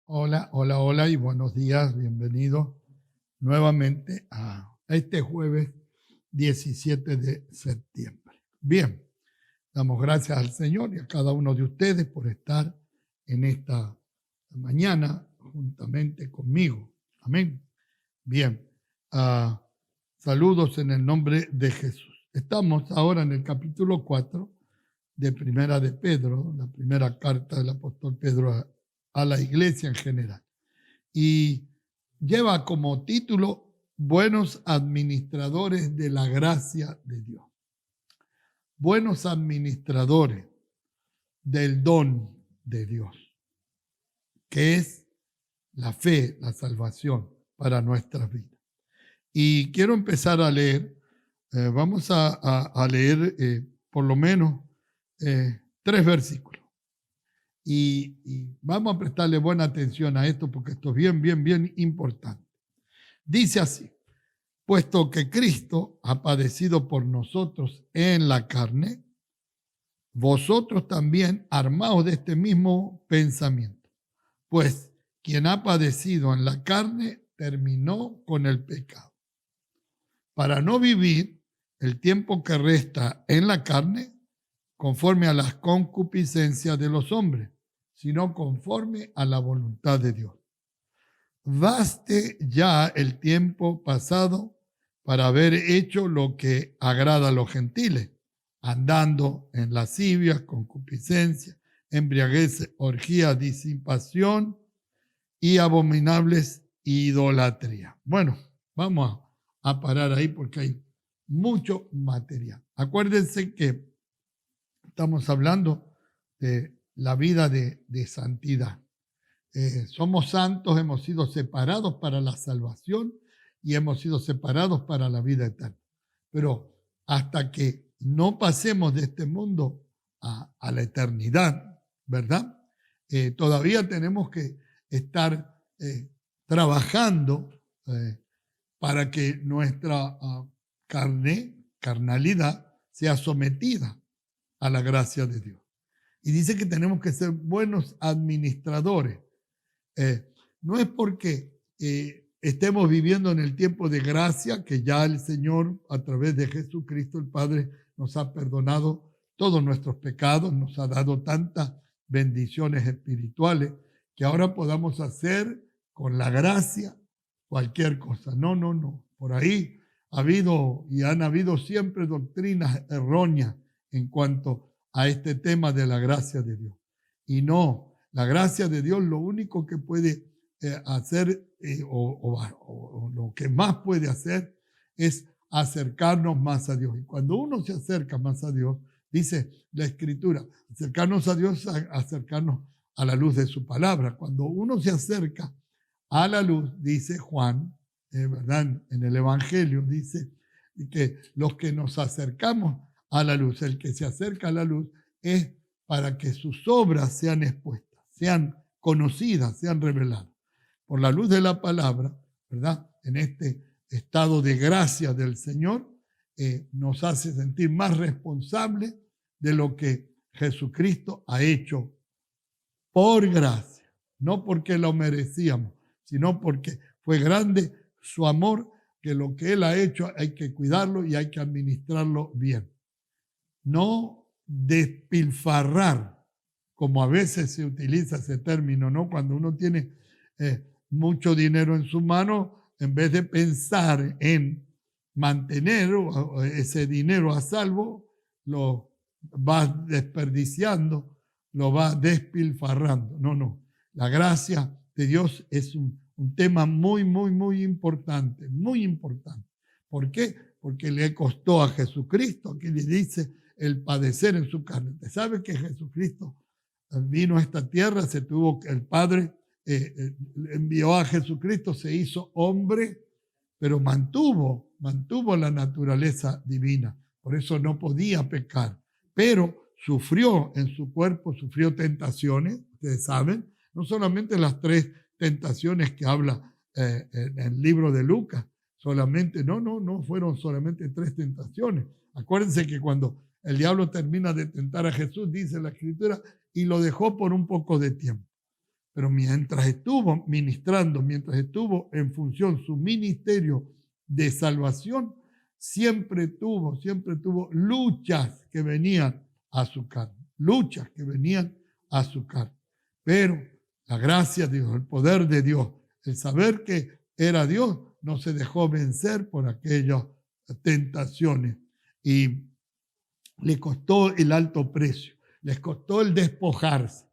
Hola, hola, hola y buenos días. Bienvenidos nuevamente a este jueves 17 de septiembre. Bien, damos gracias al Señor y a cada uno de ustedes por estar en esta mañana juntamente conmigo. Amén. Bien, ah, saludos en el nombre de Jesús. Estamos ahora en el capítulo 4 de Primera de Pedro, la primera carta del apóstol Pedro a la iglesia en general. Y lleva como título Buenos administradores de la gracia de Dios. Buenos administradores del don de Dios, que es la fe, la salvación para nuestras vidas. Y quiero empezar a leer, vamos a leer por lo menos 3 versículos. Y vamos a prestarle buena atención a esto porque esto es bien, bien, bien importante. Dice así: puesto que Cristo ha padecido por nosotros en la carne, vosotros también armaos de este mismo pensamiento. Pues quien ha padecido en la carne terminó con el pecado, para no vivir el tiempo que resta en la carne conforme a las concupiscencias de los hombres, sino conforme a la voluntad de Dios. Baste ya el tiempo pasado para haber hecho lo que agrada a los gentiles, andando en lascivias, concupiscencia, embriaguez, orgía, disipación y abominables idolatría. Bueno, vamos a parar ahí porque hay mucho material. Acuérdense que estamos hablando de la vida de santidad. Somos santos, hemos sido separados para la salvación y hemos sido separados para la vida eterna. Pero hasta que no pasemos de este mundo a la eternidad, ¿verdad? Todavía tenemos que estar trabajando para que nuestra carnalidad sea sometida a la gracia de Dios. Y dice que tenemos que ser buenos administradores. No es porque estemos viviendo en el tiempo de gracia que ya el Señor, a través de Jesucristo el Padre, nos ha perdonado todos nuestros pecados, nos ha dado tantas bendiciones espirituales que ahora podamos hacer con la gracia cualquier cosa. No, no, no. Por ahí ha habido y han habido siempre doctrinas erróneas en cuanto a este tema de la gracia de Dios. Y no, la gracia de Dios lo único que puede hacer o lo que más puede hacer es acercarnos más a Dios. Y cuando uno se acerca más a Dios, dice la Escritura, acercarnos a Dios, acercarnos a la luz de su palabra. Cuando uno se acerca a la luz, dice Juan, ¿verdad? En el Evangelio dice que los que nos acercamos a la luz, el que se acerca a la luz, es para que sus obras sean expuestas, sean conocidas, sean reveladas. Por la luz de la palabra, ¿verdad? En este estado de gracia del Señor, nos hace sentir más responsables de lo que Jesucristo ha hecho por gracia, no porque lo merecíamos, sino porque fue grande su amor, que lo que Él ha hecho hay que cuidarlo y hay que administrarlo bien. No despilfarrar, como a veces se utiliza ese término, ¿no? Cuando uno tiene mucho dinero en su mano, en vez de pensar en mantener ese dinero a salvo, lo va desperdiciando, lo va despilfarrando. No, no. La gracia de Dios es un tema muy, muy, muy importante, muy importante. ¿Por qué? Porque le costó a Jesucristo, aquí le dice, el padecer en su carne. ¿Te sabe que Jesucristo vino a esta tierra? El Padre envió a Jesucristo, se hizo hombre, pero mantuvo la naturaleza divina. Por eso no podía pecar. Pero sufrió en su cuerpo, sufrió tentaciones, ustedes saben, no solamente las 3 tentaciones que habla en el libro de Lucas, solamente, no fueron solamente 3 tentaciones. Acuérdense que cuando el diablo termina de tentar a Jesús, dice la Escritura, y lo dejó por un poco de tiempo. pero mientras estuvo ministrando, mientras estuvo en función su ministerio de salvación, siempre tuvo luchas que venían a su carne, luchas que venían a su carne. Pero la gracia de Dios, el poder de Dios, el saber que era Dios, no se dejó vencer por aquellas tentaciones y le costó el alto precio, les costó el despojarse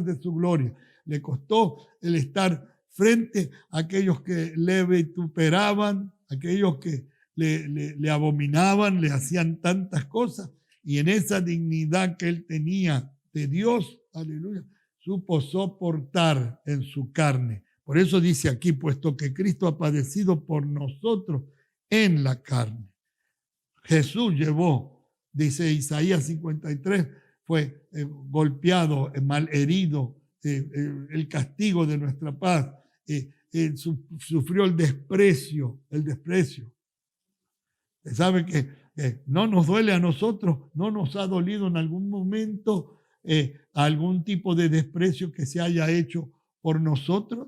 de su gloria, le costó el estar frente a aquellos que le vituperaban, aquellos que le abominaban, le hacían tantas cosas, y en esa dignidad que él tenía de Dios, aleluya, supo soportar en su carne. Por eso dice aquí, puesto que Cristo ha padecido por nosotros en la carne. Jesús llevó, dice Isaías 53, fue golpeado, malherido, el castigo de nuestra paz, sufrió el desprecio. Usted sabe que no nos duele a nosotros, no nos ha dolido en algún momento algún tipo de desprecio que se haya hecho por nosotros.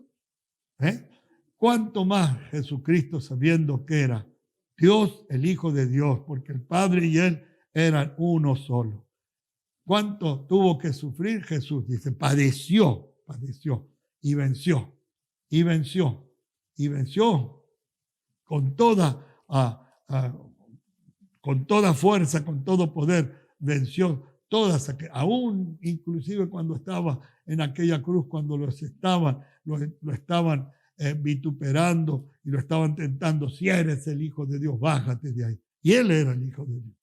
¿Cuánto más Jesucristo, sabiendo que era Dios, el Hijo de Dios, porque el Padre y Él eran uno solo? ¿Cuánto tuvo que sufrir Jesús? Dice, padeció y venció con toda fuerza, con todo poder, venció todas, aún inclusive cuando estaba en aquella cruz, cuando lo estaban vituperando y lo estaban tentando. Si eres el Hijo de Dios, bájate de ahí. Y él era el Hijo de Dios,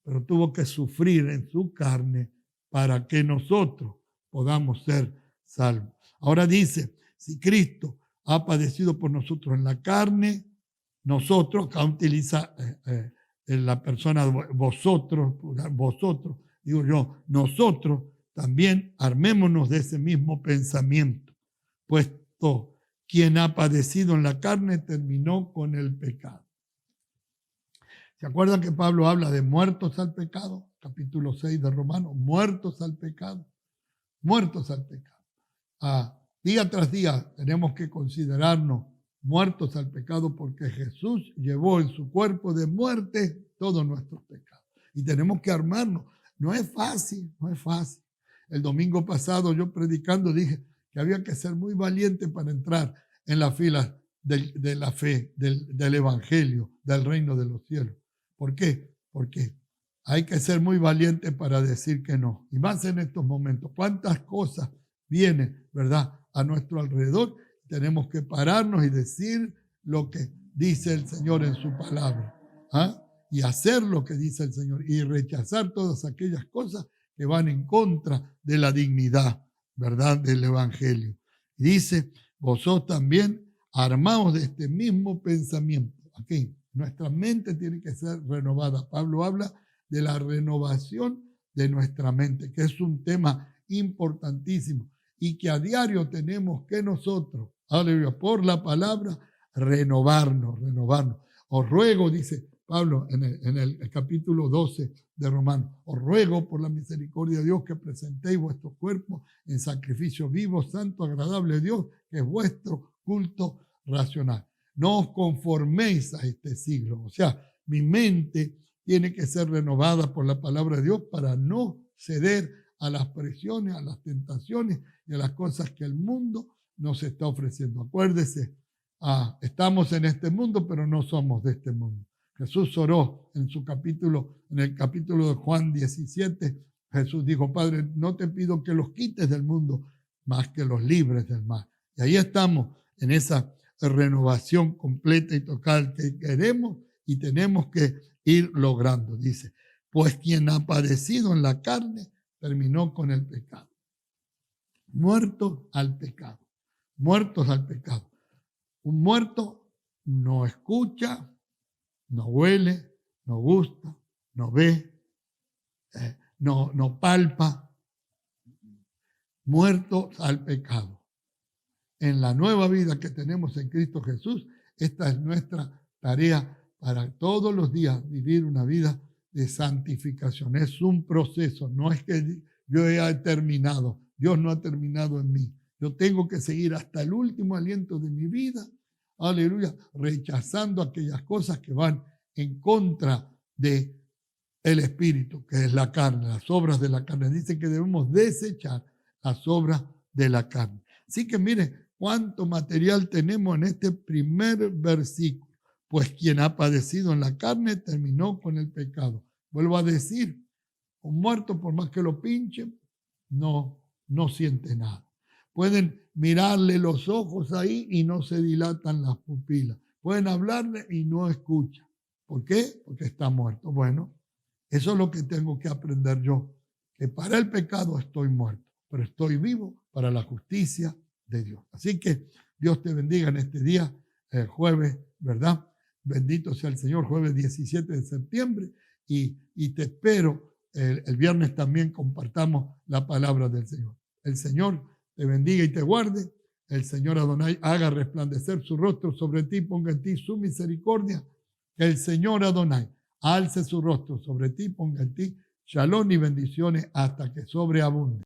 pero tuvo que sufrir en su carne para que nosotros podamos ser salvos. Ahora dice, si Cristo ha padecido por nosotros en la carne, nosotros, acá utiliza en la persona vosotros, digo yo, nosotros también armémonos de ese mismo pensamiento, puesto quien ha padecido en la carne terminó con el pecado. ¿Se acuerdan que Pablo habla de muertos al pecado? Capítulo 6 de Romanos, muertos al pecado. Día tras día tenemos que considerarnos muertos al pecado porque Jesús llevó en su cuerpo de muerte todos nuestros pecados. Y tenemos que armarnos. No es fácil. El domingo pasado yo predicando dije que había que ser muy valiente para entrar en la fila de la fe, del evangelio, del reino de los cielos. ¿Por qué? Porque hay que ser muy valiente para decir que no. Y más en estos momentos. ¿Cuántas cosas vienen, verdad, a nuestro alrededor? Tenemos que pararnos y decir lo que dice el Señor en su palabra. Y hacer lo que dice el Señor. Y rechazar todas aquellas cosas que van en contra de la dignidad, ¿verdad?, del evangelio. Y dice, vosotros también armaos de este mismo pensamiento. Aquí, nuestra mente tiene que ser renovada. Pablo habla de la renovación de nuestra mente, que es un tema importantísimo y que a diario tenemos que nosotros, aleluya, por la palabra, renovarnos. Os ruego, dice Pablo en el capítulo 12 de Romanos, os ruego por la misericordia de Dios que presentéis vuestros cuerpos en sacrificio vivo, santo, agradable a Dios, que es vuestro culto racional. No os conforméis a este siglo. O sea, mi mente tiene que ser renovada por la palabra de Dios para no ceder a las presiones, a las tentaciones y a las cosas que el mundo nos está ofreciendo. Acuérdese, estamos en este mundo, pero no somos de este mundo. Jesús oró en el capítulo de Juan 17. Jesús dijo, Padre, no te pido que los quites del mundo, más que los libres del mal. Y ahí estamos en esa renovación completa y total que queremos y tenemos que ir logrando. Dice, pues quien ha padecido en la carne terminó con el pecado. Muertos al pecado. Un muerto no escucha, no huele, no gusta, no ve, no palpa. Muertos al pecado. En la nueva vida que tenemos en Cristo Jesús, esta es nuestra tarea para todos los días vivir una vida de santificación. Es un proceso, no es que yo he terminado. Dios no ha terminado en mí. Yo tengo que seguir hasta el último aliento de mi vida, aleluya, rechazando aquellas cosas que van en contra de el espíritu, que es la carne, las obras de la carne. Dice que debemos desechar las obras de la carne. Así que mire cuánto material tenemos en este primer versículo. Pues quien ha padecido en la carne terminó con el pecado. Vuelvo a decir, un muerto, por más que lo pinchen, no siente nada. Pueden mirarle los ojos ahí y no se dilatan las pupilas. Pueden hablarle y no escucha. ¿Por qué? Porque está muerto. Bueno, eso es lo que tengo que aprender yo, que para el pecado estoy muerto, pero estoy vivo para la justicia de Dios. Así que Dios te bendiga en este día, jueves, ¿verdad? Bendito sea el Señor, jueves 17 de septiembre, y te espero el viernes también compartamos la palabra del Señor. El Señor te bendiga y te guarde. El Señor Adonai haga resplandecer su rostro sobre ti, ponga en ti su misericordia. Que el Señor Adonai alce su rostro sobre ti, ponga en ti shalom y bendiciones hasta que sobreabunde.